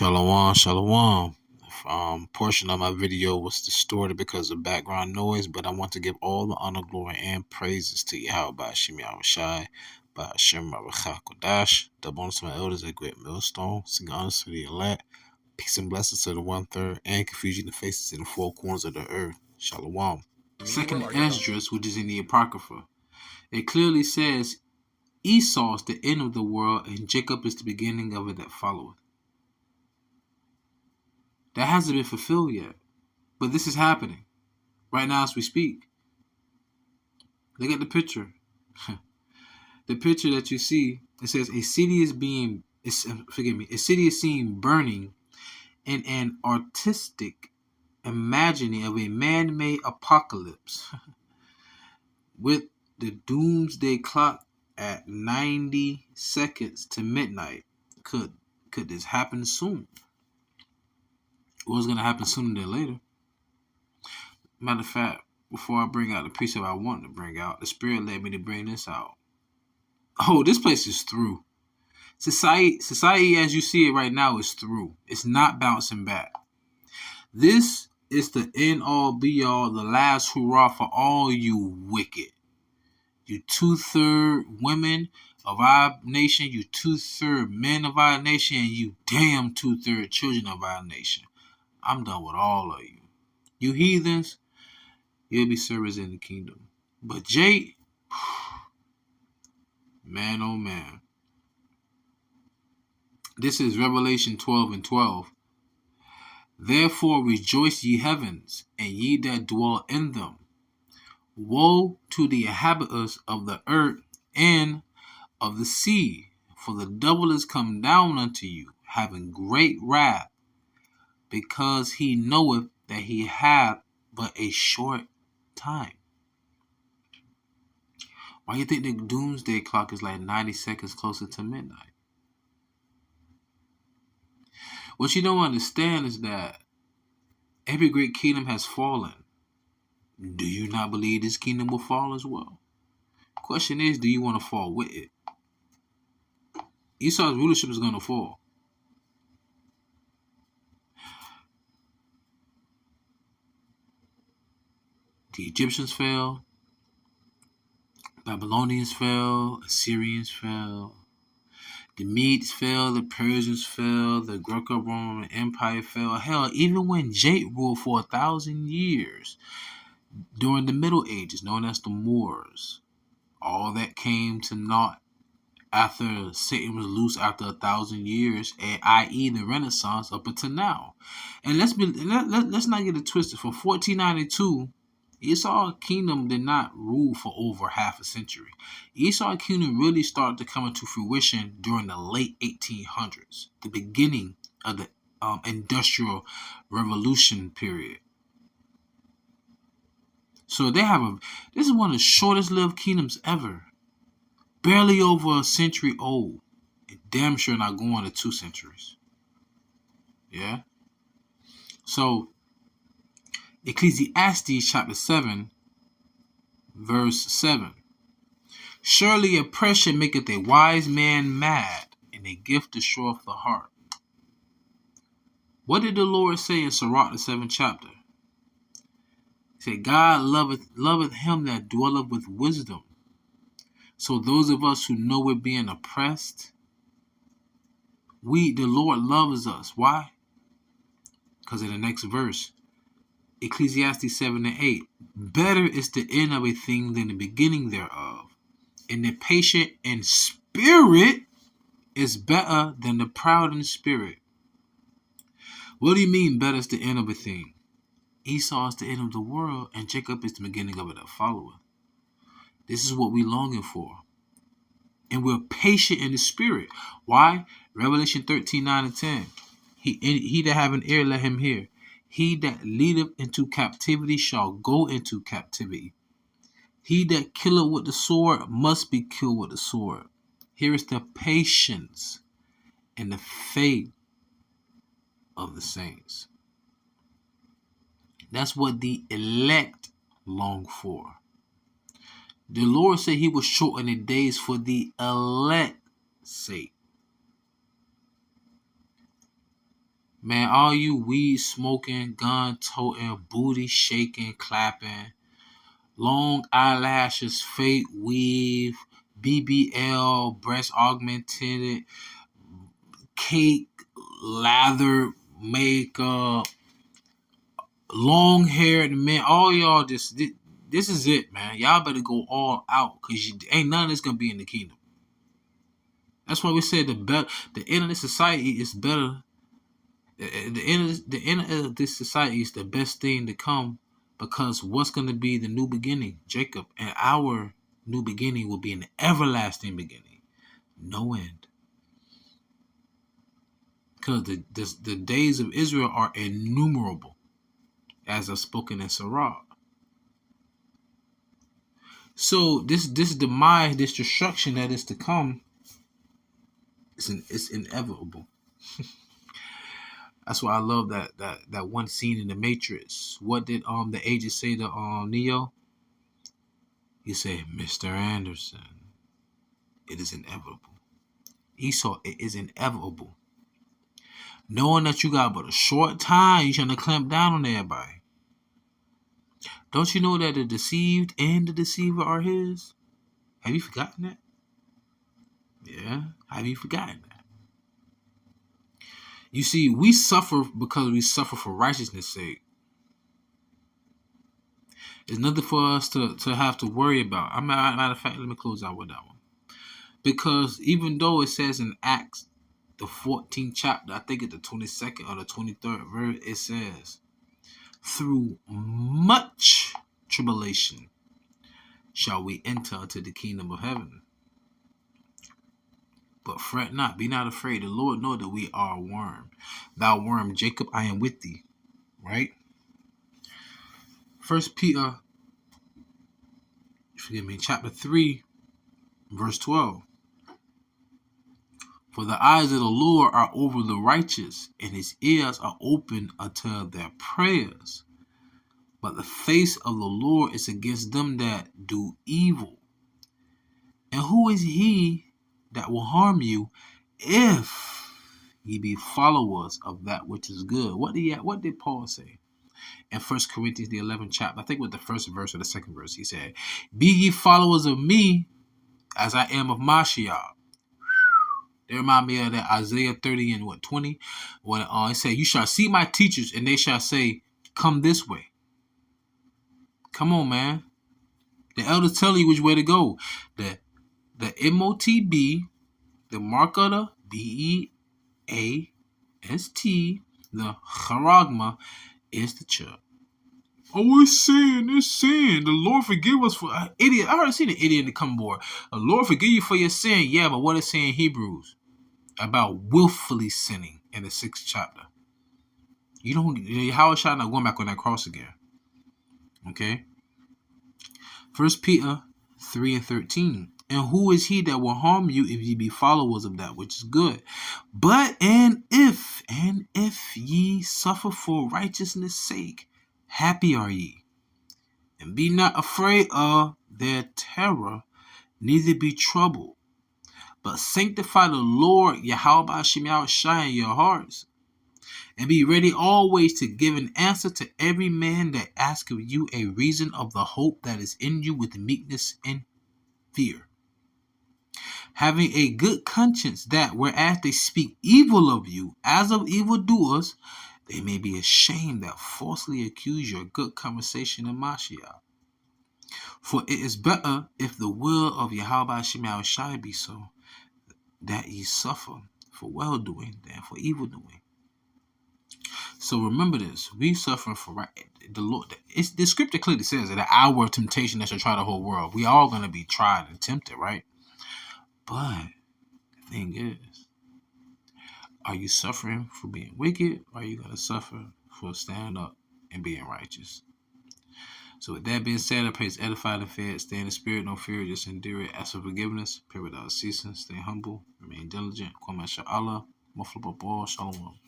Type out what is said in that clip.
Shalom, shalom. Portion of my video was distorted because of background noise, but I want to give all the honor, glory, and praises to YAHAWASHI, YAHAWASHI, by Hashem, QADASH. The bonus to my elders at Great Millstone. Sing honors to the elect. Peace and blessings to the 1/3, and confusion the faces in the four corners of the earth. Shalom. Second Esdras, which is in the Apocrypha, it clearly says Esau is the end of the world, and Jacob is the beginning of it that followeth. That hasn't been fulfilled yet. But this is happening right now as we speak. Look at the picture. The picture that you see, it says a city is seen burning in an artistic imagining of a man-made apocalypse with the doomsday clock at 90 seconds to midnight. Could this happen soon? What's going to happen sooner than later? Matter of fact, before I bring out the precept I want to bring out, the Spirit led me to bring this out. Oh, this place is through. Society as you see it right now is through. It's not bouncing back. This is the end all be all, the last hurrah for all you wicked. You 2/3 women of our nation, you 2/3 men of our nation, and you damn 2/3 children of our nation. I'm done with all of you. You heathens, you'll be servants in the kingdom. But Jay, man, oh man. This is Revelation 12:12. Therefore rejoice ye heavens, and ye that dwell in them. Woe to the inhabitants of the earth and of the sea, for the devil is come down unto you, having great wrath, because he knoweth that he hath but a short time. Why you think the doomsday clock is like 90 seconds closer to midnight? What you don't understand is that every great kingdom has fallen. Do you not believe this kingdom will fall as well? Question is, do you want to fall with it? Esau's rulership is going to fall. The Egyptians fell, Babylonians fell, Assyrians fell, the Medes fell, the Persians fell, the Greco-Roman Empire fell. Hell, even when Jake ruled for 1,000 years during the Middle Ages, known as the Moors, all that came to naught after Satan was loose after 1,000 years, i.e. the Renaissance up until now. And let's not get it twisted. From 1492, Esau's kingdom did not rule for over half a century. Esau's kingdom really started to come into fruition during the late 1800s, the beginning of the Industrial Revolution period. So this is one of the shortest lived kingdoms ever. Barely over a century old. And damn sure not going to 2 centuries. Yeah? So, Ecclesiastes chapter 7, verse 7. Surely oppression maketh a wise man mad, and a gift destroyeth the heart. What did the Lord say in Sirach the 7th chapter? He said, God loveth him that dwelleth with wisdom. So those of us who know we're being oppressed, the Lord loves us. Why? Because in the next verse, Ecclesiastes 7:8, better is the end of a thing than the beginning thereof, and the patient in spirit is better than the proud in spirit. What do you mean better is the end of a thing? Esau is the end of the world, and Jacob is the beginning of it that followeth. This is what we're longing for. And we're patient in the spirit. Why? Revelation 13:9-10. He that have an ear, let him hear. He that leadeth into captivity shall go into captivity. He that killeth with the sword must be killed with the sword. Here is the patience and the faith of the saints. That's what the elect long for. The Lord said he will shorten the days for the elect's sake. Man, all you weed smoking, gun toting, booty shaking, clapping, long eyelashes, fake weave, BBL, breast augmented, cake, lather, makeup, long haired men, all y'all this is it, man. Y'all better go all out because ain't none of this gonna be in the kingdom. That's why we said the end of this society is better. The end of this society is the best thing to come because what's gonna be the new beginning, Jacob, and our new beginning will be an everlasting beginning, no end. Because the days of Israel are innumerable, as I've spoken in Sirach. So this demise, this destruction that is to come, it's inevitable. That's why I love that one scene in the Matrix. What did the agent say to Neo? He said, "Mr. Anderson, it is inevitable." Esau, it is inevitable. Knowing that you got but a short time, you trying to clamp down on everybody. Don't you know that the deceived and the deceiver are his? Have you forgotten that? Yeah, have you forgotten that? You see, we suffer because we suffer for righteousness' sake. There's nothing for us to have to worry about. Matter of fact, let me close out with that one. Because even though it says in Acts, the 14th chapter, I think it's the 22nd or the 23rd verse, it says, through much tribulation shall we enter into the kingdom of heaven. But fret not, be not afraid. The Lord know that we are a worm. Thou worm, Jacob, I am with thee. Right? 1 Peter, chapter 3, verse 12. For the eyes of the Lord are over the righteous, and his ears are open unto their prayers. But the face of the Lord is against them that do evil. And who is he that will harm you if ye be followers of that which is good? What did Paul say? In 1 Corinthians, the 11th chapter, I think with the first verse or the second verse, he said, be ye followers of me as I am of Mashiach. They remind me of that Isaiah 30 and 20, when it said, you shall see my teachers, and they shall say, come this way. Come on, man. The elders tell you which way to go. The MOTB, the mark of the BEAST, the charagma, is the church. Oh, it's sin. The Lord forgive us for idiot. I already seen an idiot to come aboard. The Lord forgive you for your sin. Yeah, but what it say in Hebrews about willfully sinning in the 6th chapter? You don't. YAHAWASHI not going back on that cross again. Okay. 1 Peter 3 and 13. And who is he that will harm you if ye be followers of that which is good? But and if ye suffer for righteousness' sake, happy are ye. And be not afraid of their terror, neither be troubled. But sanctify the Lord YAHAWASHI in your hearts. And be ready always to give an answer to every man that asketh you a reason of the hope that is in you with meekness and fear. Having a good conscience, that whereas they speak evil of you as of evildoers, they may be ashamed that falsely accuse your good conversation in Mashiach. For it is better if the will of YAHAWASHI be so, that ye suffer for well-doing than for evil-doing. So remember this: we suffering for the Lord. The scripture clearly says that the hour of temptation that shall try the whole world. We all gonna be tried and tempted, right? But the thing is, are you suffering for being wicked, or are you gonna suffer for standing up and being righteous? So with that being said, I pray it's edified and fed. Stay in the spirit, no fear, just endure it. Ask for forgiveness, pray without ceasing. Stay humble, remain diligent. Kwame Sha'Allah, Muflabah, Shalom.